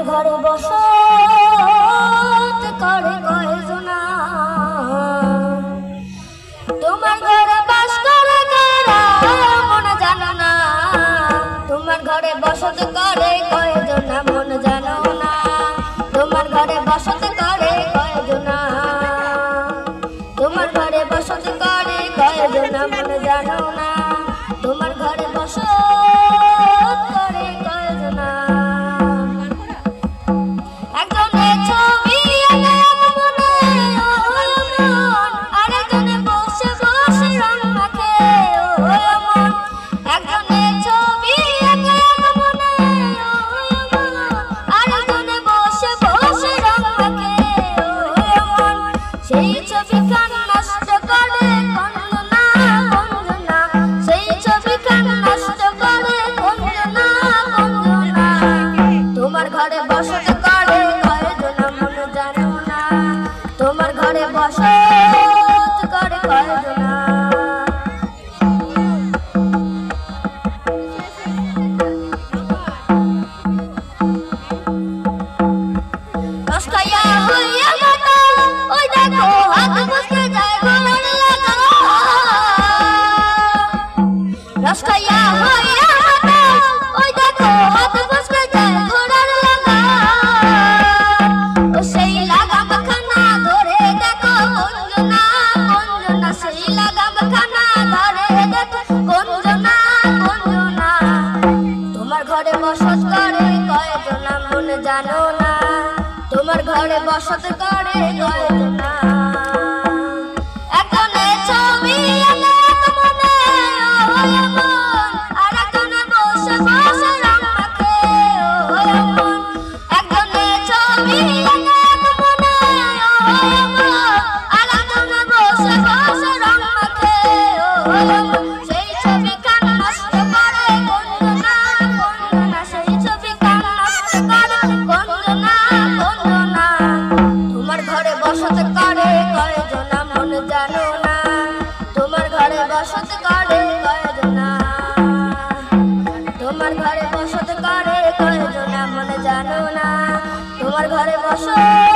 ঘরে বসত করে কয়জনা, তোমার ঘরে বাস করে কারা মন জানো না। তোমার ঘরে বসত করে কয়জনা মন জানো না। তোমার ঘরে বসত করে কয়জনা, তোমার ঘরে বসত করে কয়জনা মন জানো না। তোমার ঘরে বসত করে কয়জনা। একজনের ছবি মনে আরেকজনে বসে বসে রং মাখে মন। একজনের ছবি মনে আরেকজনে বসে বসে রং মাখে মন। সেই ছবি কান নষ্ট করে কঞ্জনা কঞ্জনা, সেই ছবি কান নষ্ট করে কঞ্জনা কঞ্জনা। তোমার ঘরে বসত করে কয়জনা মন জানো না। তোমার ঘরে বসত করে কয়জনা। রস খাইয়া হইয়া গাতা, ওই দেখো হাত মুছতে যায় ঘোড়ার লাগা। রস খাইয়া হইয়া গাতা, ওই দেখো হাত মুছতে যায় ঘোড়ার লাগা। ও সেই লাগাম খানা ধরে দেখো কঞ্জনা কঞ্জনা, সেই লাগাম খানা ধরে দেখো কঞ্জনা কঞ্জনা। তোমার ঘরে বসত করে কয়জনা মন জানো না। তোমার ঘরে বসত করে কয়জনা। একজনের ছবি মনে মন আরেকজনে বসে বসে রং মাখে মন। একজনের ছবি মনে আরেকজনে বসে বসে রং মাখে মন। সেই ছবি কান নষ্ট করে কঞ্জনা কঞ্জনা, সেই ছবি কান নষ্ট করে কঞ্জনা কঞ্জনা। তোমার ঘরে বসত করে কয়জনা মন জানো না। তোমার ঘরে বসত করে কয়জনা। তোমার ঘরে বসত করে কয়জনা মন জানো না। তোমার ঘরে বসত